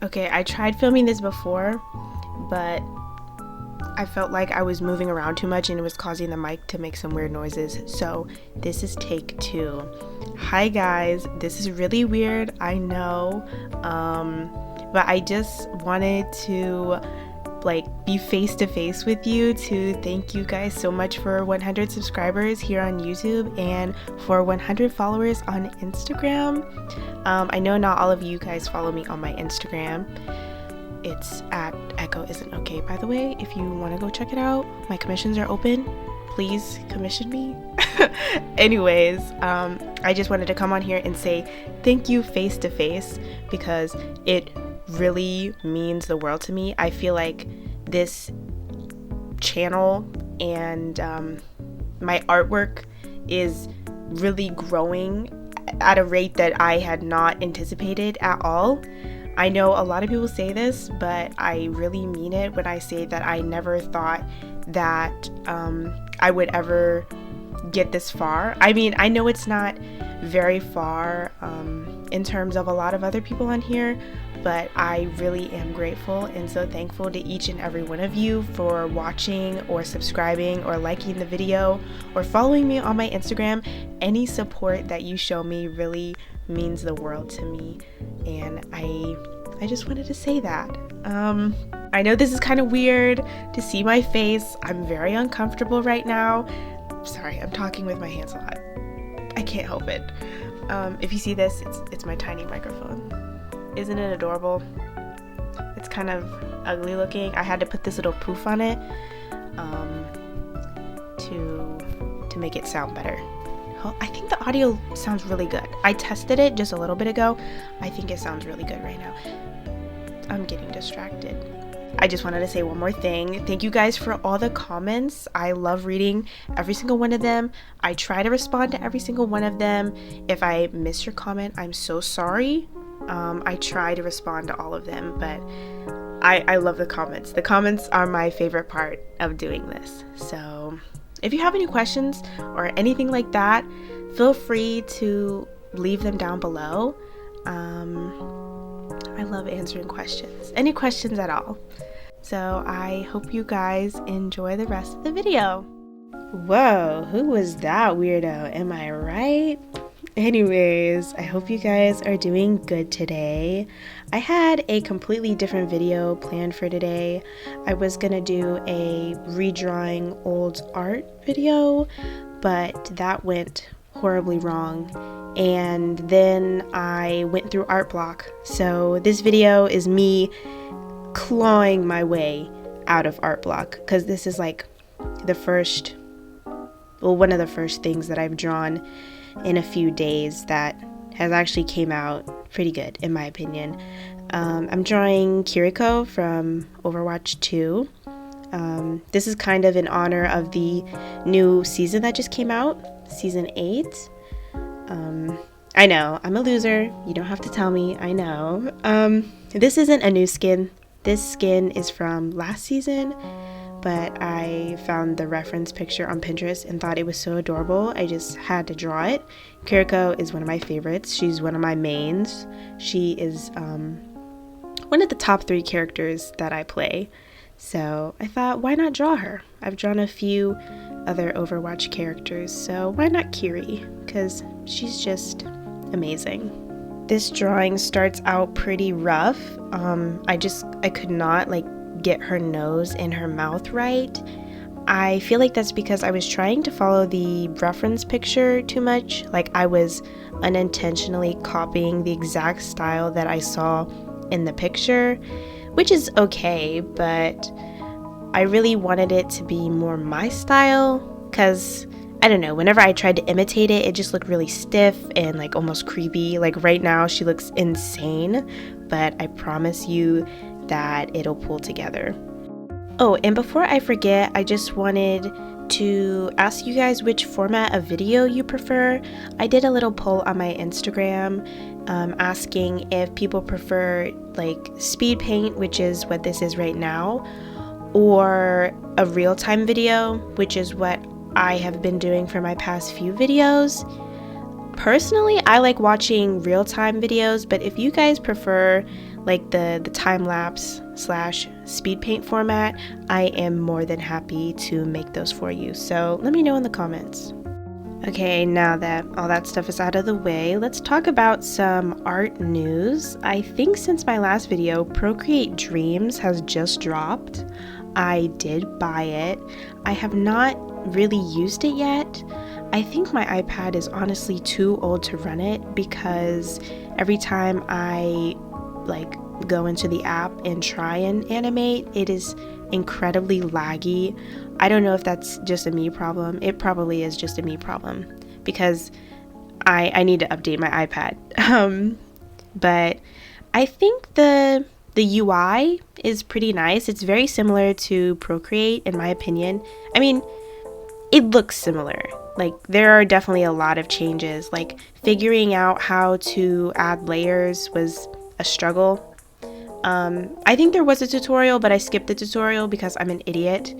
Okay, I tried filming this before, but I felt like I was moving around too much and it was causing the mic to make some weird noises. So this is take 2. Hi guys, this is really weird, I know, but I just wanted to be face to face with you to thank you guys so much for 100 subscribers here on YouTube and for 100 followers on Instagram. I know not all of you guys follow me on my Instagram. It's at Echo Isn't Okay, by the way. If you want to go check it out, my commissions are open. Please commission me. Anyways, I just wanted to come on here and say thank you face to face because it really means the world to me. I feel like this channel and my artwork is really growing at a rate that I had not anticipated at all. I know a lot of people say this, but I really mean it when I say that I never thought that I would ever get this far. I mean, I know it's not very far in terms of a lot of other people on here, but I really am grateful and so thankful to each and every one of you for watching or subscribing or liking the video or following me on my Instagram. Any support that you show me really means the world to me, and I just wanted to say that. I know this is kind of weird to see my face. I'm very uncomfortable right now. Sorry, I'm talking with my hands a lot. I can't help it. If you see this, it's my tiny microphone. Isn't it adorable? It's kind of ugly looking. I had to put this little poof on it to make it sound better. I think the audio sounds really good. I tested it just a little bit ago. I think it sounds really good right now. I'm getting distracted. I just wanted to say one more thing. Thank you guys for all the comments. I love reading every single one of them. I try to respond to every single one of them. If I miss your comment, I'm so sorry. I try to respond to all of them, but I love the comments. The comments are my favorite part of doing this. So if you have any questions or anything like that, feel free to leave them down below. I love answering questions, any questions at all. So I hope you guys enjoy the rest of the video. Whoa, who was that weirdo? Am I right? Anyways, I hope you guys are doing good today. I had a completely different video planned for today. I was gonna do a redrawing old art video, but that went horribly wrong. And then I went through art block. So this video is me clawing my way out of art block because this is like one of the first things that I've drawn in a few days that has actually came out pretty good in my opinion. I'm drawing Kiriko from Overwatch 2. This is kind of in honor of the new season that just came out, season 8. I know, I'm a loser. You don't have to tell me, I know. This isn't a new skin. This skin is from last season, but I found the reference picture on Pinterest and thought it was so adorable. I just had to draw it. Kiriko is one of my favorites. She's one of my mains. She is one of the top 3 characters that I play. So I thought, why not draw her? I've drawn a few other Overwatch characters, so why not Kiri? Because she's just amazing. This drawing starts out pretty rough. I could not get her nose and her mouth right. I feel like that's because I was trying to follow the reference picture too much. I was unintentionally copying the exact style that I saw in the picture, which is okay, but I really wanted it to be more my style because I don't know, whenever I tried to imitate it, it just looked really stiff and almost creepy. Right now she looks insane, but I promise you that it'll pull together. Oh, and before I forget, I just wanted to ask you guys which format of video you prefer. I did a little poll on my Instagram asking if people prefer speed paint, which is what this is right now, or a real-time video, which is what I have been doing for my past few videos. Personally, I like watching real-time videos, but if you guys prefer like the time-lapse slash speed paint format, I am more than happy to make those for you. So let me know in the comments. Okay, now that all that stuff is out of the way, let's talk about some art news. I think since my last video, Procreate Dreams has just dropped. I did buy it. I have not really used it yet. I think my iPad is honestly too old to run it because every time I like go into the app and try and animate, it is incredibly laggy. I don't know if that's just a me problem. It probably is just a me problem because I need to update my iPad. But I think the UI is pretty nice. It's very similar to Procreate in my opinion. I mean, it looks similar. Like there are definitely a lot of changes. Like figuring out how to add layers was a struggle. I think there was a tutorial, but I skipped the tutorial because I'm an idiot.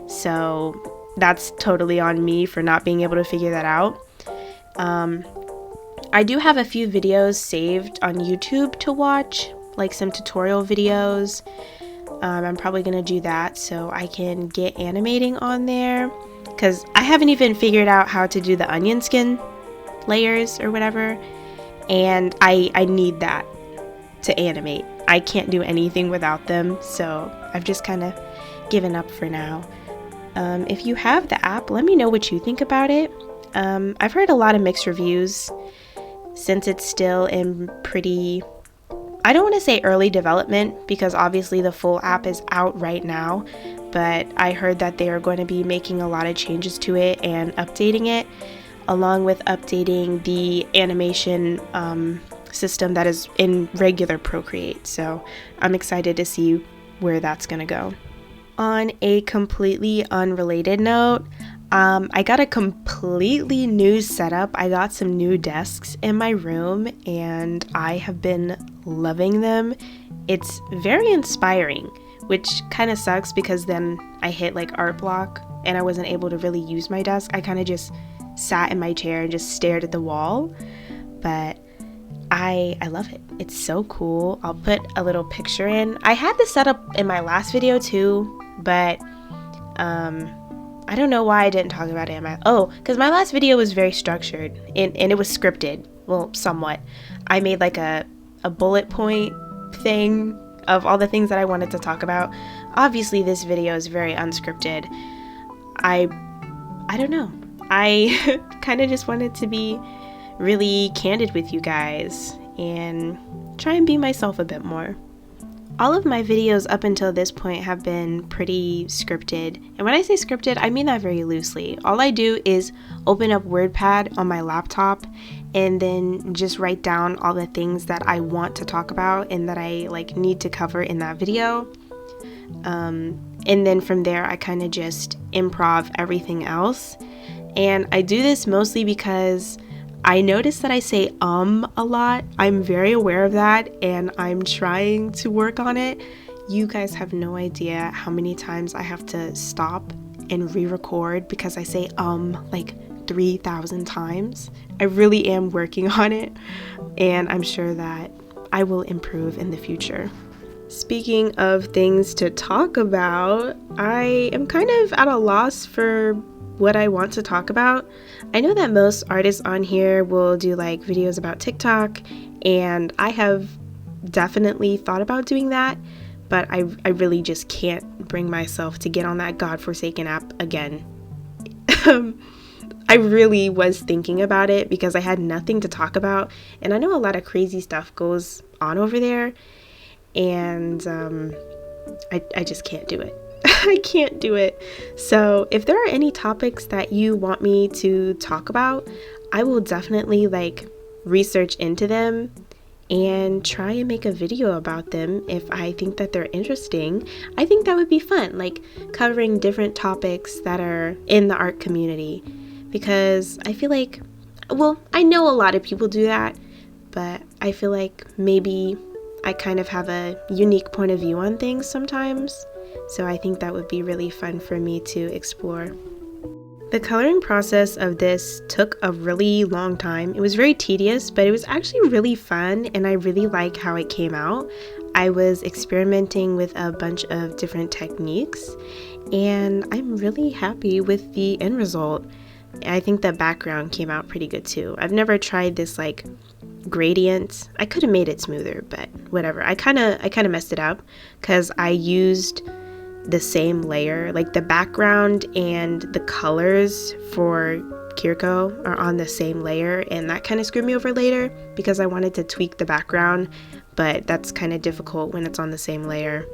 So that's totally on me for not being able to figure that out. I do have a few videos saved on YouTube to watch, like some tutorial videos. I'm probably gonna do that so I can get animating on there, because I haven't even figured out how to do the onion skin layers or whatever, and I need that to animate. I can't do anything without them, so I've just kind of given up for now. If you have the app, let me know what you think about it. I've heard a lot of mixed reviews since it's still in pretty, I don't want to say early development because obviously the full app is out right now, but I heard that they are going to be making a lot of changes to it and updating it, along with updating the animation system that is in regular Procreate. So I'm excited to see where that's gonna go. On a completely unrelated note, I got a completely new setup. I got some new desks in my room and I have been loving them. It's very inspiring, which kind of sucks because then I hit like art block and I wasn't able to really use my desk. I kind of just sat in my chair and just stared at the wall, but I love it. It's so cool. I'll put a little picture in. I had this set up in my last video too, but I don't know why I didn't talk about it in my, because my last video was very structured and it was scripted. Well, somewhat. I made like a bullet point thing of all the things that I wanted to talk about. Obviously this video is very unscripted. I don't know. I kind of just wanted to be really candid with you guys and try and be myself a bit more. All of my videos up until this point have been pretty scripted, and when I say scripted, I mean that very loosely. All I do is open up WordPad on my laptop and then just write down all the things that I want to talk about and that I like need to cover in that video. And then from there I kind of just improv everything else. And I do this mostly because I notice that I say a lot. I'm very aware of that and I'm trying to work on it. You guys have no idea how many times I have to stop and re-record because I say like 3,000 times. I really am working on it and I'm sure that I will improve in the future. Speaking of things to talk about, I am kind of at a loss for what I want to talk about. I know that most artists on here will do like videos about TikTok, and I have definitely thought about doing that, but I really just can't bring myself to get on that godforsaken app again. I really was thinking about it because I had nothing to talk about, and I know a lot of crazy stuff goes on over there, and I just can't do it. I can't do it. So if there are any topics that you want me to talk about, I will definitely like research into them and try and make a video about them if I think that they're interesting. I think that would be fun, like covering different topics that are in the art community, because I feel like, well, I know a lot of people do that, but I feel like maybe I kind of have a unique point of view on things sometimes. So I think that would be really fun for me to explore. The coloring process of this took a really long time. It was very tedious, but it was actually really fun and I really like how it came out. I was experimenting with a bunch of different techniques, and I'm really happy with the end result. I think the background came out pretty good too. I've never tried this like gradient. I could have made it smoother, but whatever. I kind of messed it up because I used the same layer, like the background and the colors for Kiriko are on the same layer, and that kind of screwed me over later because I wanted to tweak the background, but that's kind of difficult when it's on the same layer.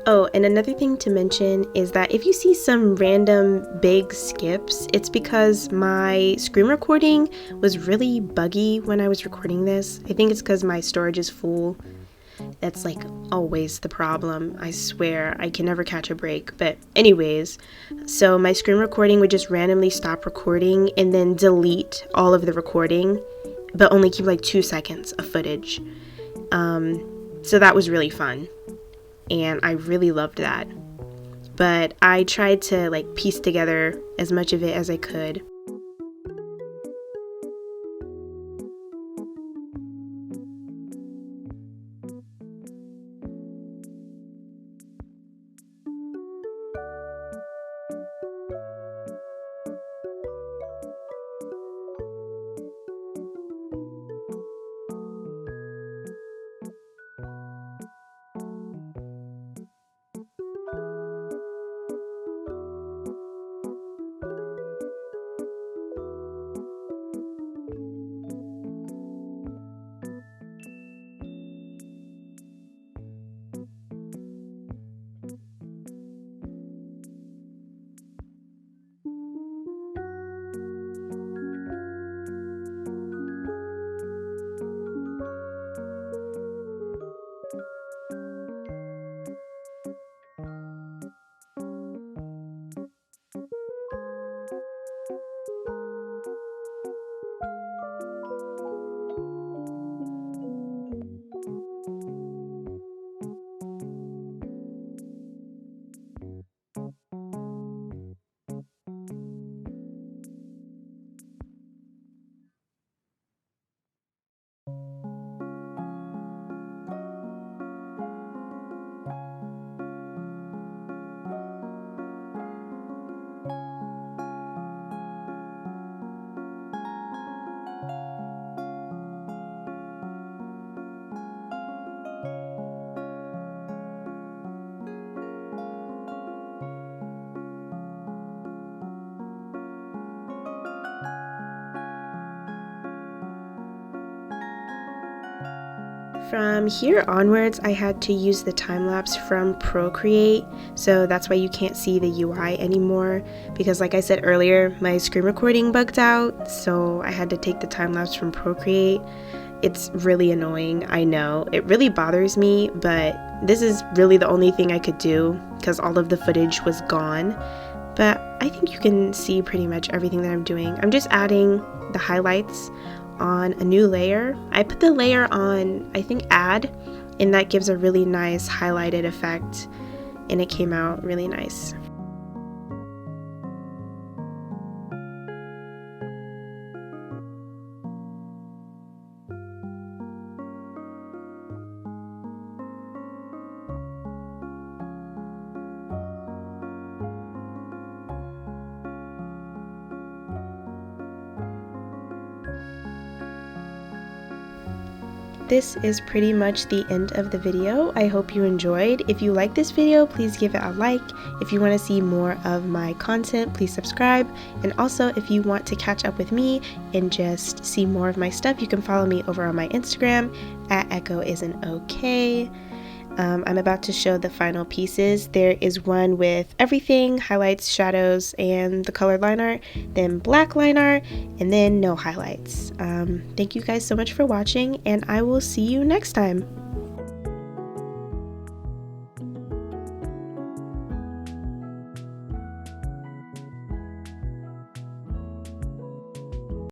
Oh, and another thing to mention is that if you see some random big skips, it's because my screen recording was really buggy when I was recording this. I think it's because my storage is full. That's like always the problem. I swear I can never catch a break. But anyways, so my screen recording would just randomly stop recording and then delete all of the recording, but only keep like 2 seconds of footage. So that was really fun. And I really loved that. But I tried to like piece together as much of it as I could. From here onwards, I had to use the time-lapse from Procreate, so that's why you can't see the UI anymore, because like I said earlier, my screen recording bugged out, so I had to take the time-lapse from Procreate. It's really annoying, I know. It really bothers me, but this is really the only thing I could do, because all of the footage was gone. But I think you can see pretty much everything that I'm doing. I'm just adding the highlights on a new layer. I put the layer on, I think, add, and that gives a really nice highlighted effect, and it came out really nice. This is pretty much the end of the video. I hope you enjoyed. If you like this video, please give it a like. If you want to see more of my content, please subscribe. And also, if you want to catch up with me and just see more of my stuff, you can follow me over on my Instagram at echoisn'tokay. I'm about to show the final pieces. There is one with everything, highlights, shadows, and the colored line art, then black line art, and then no highlights. Thank you guys so much for watching, and I will see you next time.